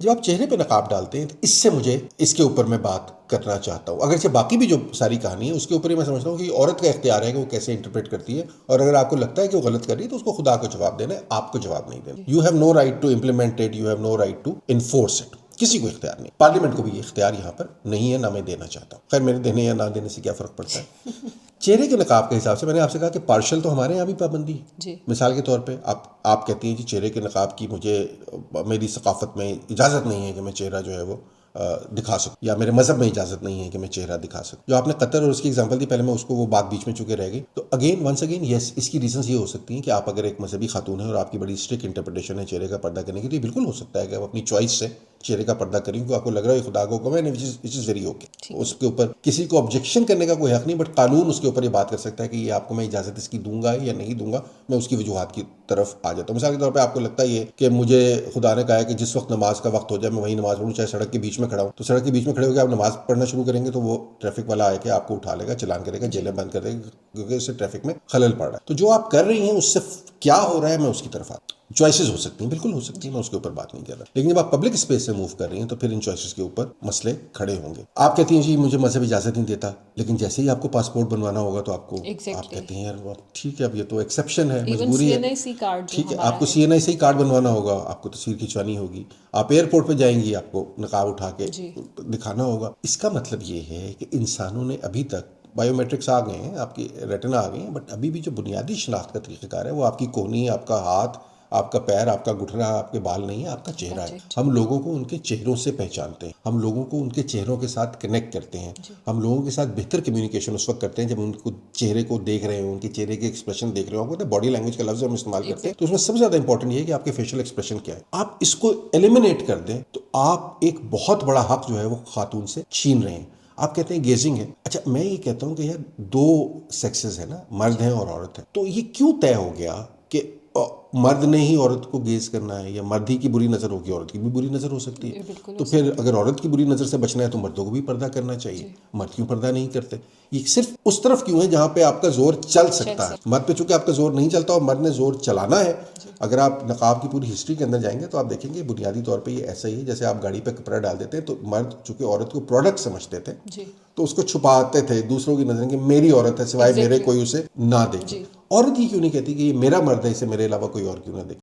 जब आप चेहरे पे नकाब डालते हैं तो इससे मुझे इसके ऊपर मैं बात करना चाहता हूँ। अगर से बाकी भी जो सारी कहानी है उसके ऊपर ही मैं समझता हूँ कि औरत का इख्तियार है कि वो कैसे इंटरप्रेट करती है, और अगर आपको लगता है कि वो गलत कर रही है तो उसको खुदा को जवाब देना है, आपको जवाब नहीं देना। You have no right to implement it, you have no right to enforce it. किसी को इख्तियार नहीं, पार्लियामेंट को भी ये इख्तियार यहाँ पर नहीं है, ना मैं देना चाहता हूँ। खैर मेरे देने या ना देने से क्या फ़र्क पड़ता है। चेहरे के नकाब के हिसाब से मैंने आपसे कहा कि पार्शल तो हमारे यहाँ भी पाबंदी है। मिसाल के तौर पे आप कहती हैं कि चेहरे के नकाब की मुझे मेरी सकाफत में इजाज़त नहीं है कि मैं चेहरा जो है वो दिखा सकूं, या मेरे मज़हब में इजाज़त नहीं है कि मैं चेहरा दिखा सकूं। जो आपने कतर और उसकी एग्जांपल दी, पहले मैं उसको, वो बात बीच में चुके रह गई, तो अगेन वंस अगेन यस, इसकी रीजंस ये हो सकती हैं कि आप अगर एक मजहबी खातून है और आपकी बड़ी स्ट्रिक्ट इंटरप्रिटेशन है चेहरे का पर्दा करने की, तो ये बिल्कुल हो सकता है कि आप अपनी चॉइस से चेहरे का पर्दा करें क्योंकि आपको लग रहा है खुदा को हुक्म है, विच इज़ वेरी ओके। उसके ऊपर किसी को ऑब्जेक्शन करने का कोई हक नहीं, बट कानून उसके ऊपर ये बात कर सकता है कि ये आपको मैं इजाज़त इसकी दूंगा या नहीं दूंगा। मैं उसकी वजूहत की तरफ आ जाता हूँ। मिसाल के तौर पे आपको लगता है ये कि मुझे खुदा ने कहा है कि जिस वक्त नमाज का वक्त हो जाए मैं वही नमाज पढ़ूँ, चाहे सड़क के बीच में खड़ा हूँ, तो सड़क के बीच में खड़े होकर आप नमाज पढ़ना शुरू करेंगे तो वो ट्रैफिक वाला आके आपको उठा लेगा, चलान करेगा, जेलें बंद कर देगा, क्योंकि उससे ट्रैफिक में खलल पड़ रहा है। तो जो आप कर रही हैं उससे क्या हो रहा है, मैं उसकी तरफ आता हूँ। चॉइसेस हो सकती हैं, बिल्कुल हो सकती हैं, मैं उसके ऊपर बात नहीं कर रहा, लेकिन जब आप पब्लिक स्पेस से मूव कर रही हैं तो फिर इन चॉइसेस के ऊपर मसले खड़े होंगे। आप कहती हैं जी मुझे मजहब इजाजत नहीं देता, लेकिन जैसे ही आपको पासपोर्ट बनवाना होगा तो आपको आप कहती हैं यार ठीक है, अब ये तो एक्सेप्शन है, मजबूरी है, ठीक है, आपको CNIC कार्ड बनवाना होगा, आपको तस्वीर खिंचवानी होगी, आप एयरपोर्ट पे जाएंगी, आपको नकाब उठा के दिखाना होगा। इसका मतलब ये है कि इंसानों ने अभी तक, बायोमेट्रिक्स आ गए हैं, आपकी रेटिना आ गई हैं, बट अभी भी जो बुनियादी शनाख्त का तरीक़ाकार है वो आपकी कोहनी, आपका हाथ, आपका पैर, आपका घुटना, आपके बाल नहीं है, आपका चेहरा है। हम लोगों को उनके चेहरों से पहचानते हैं, हम लोगों को उनके चेहरों के साथ कनेक्ट करते हैं, हम लोगों के साथ बेहतर कम्युनिकेशन उस वक्त करते हैं जब उनको चेहरे को देख रहे हो, उनके चेहरे के एक्सप्रेशन देख रहे हो। आपको बॉडी लैंग्वेज का लफ्ज़ हम इस्तेमाल करते हैं, तो उसमें सबसे ज़्यादा इंपॉर्टेंट ये है कि आपके फेशियल एक्सप्रेशन क्या है। आप इसको एलिमिनेट कर दें तो आप एक बहुत बड़ा हक जो है वो खातून से छीन रहे हैं। आप कहते हैं गेजिंग है, अच्छा मैं ये कहता हूँ कि यार दो सेक्सेस है ना, मर्द हैं और औरत है, तो ये क्यों तय हो गया कि मर्द ने ही औरत को गेज करना है, या मर्द ही की बुरी नज़र होगी, औरत की भी बुरी नज़र हो सकती है। तो फिर अगर औरत की बुरी नज़र से बचना है तो मर्दों को भी पर्दा करना चाहिए, मर्द क्यों पर्दा नहीं करते। ये सिर्फ उस तरफ क्यों है जहाँ पे आपका जोर चल सकता है, मर्द पे चूंकि आपका जोर नहीं चलता और मर्द ने जोर चलाना है। अगर आप नकाब की पूरी हिस्ट्री के अंदर जाएंगे तो आप देखेंगे बुनियादी तौर पे ये ऐसा ही है जैसे आप गाड़ी पे कपड़ा डाल देते हैं, तो मर्द चूंकि औरत को प्रोडक्ट समझते थे तो उसको छुपाते थे दूसरों की नजर कि मेरी औरत है, सिवाय मेरे कोई उसे ना देखे। औरत ही क्यों नहीं कहती कि ये मेरा मर्द है, इसे मेरे अलावा कोई और क्यों ना देखे।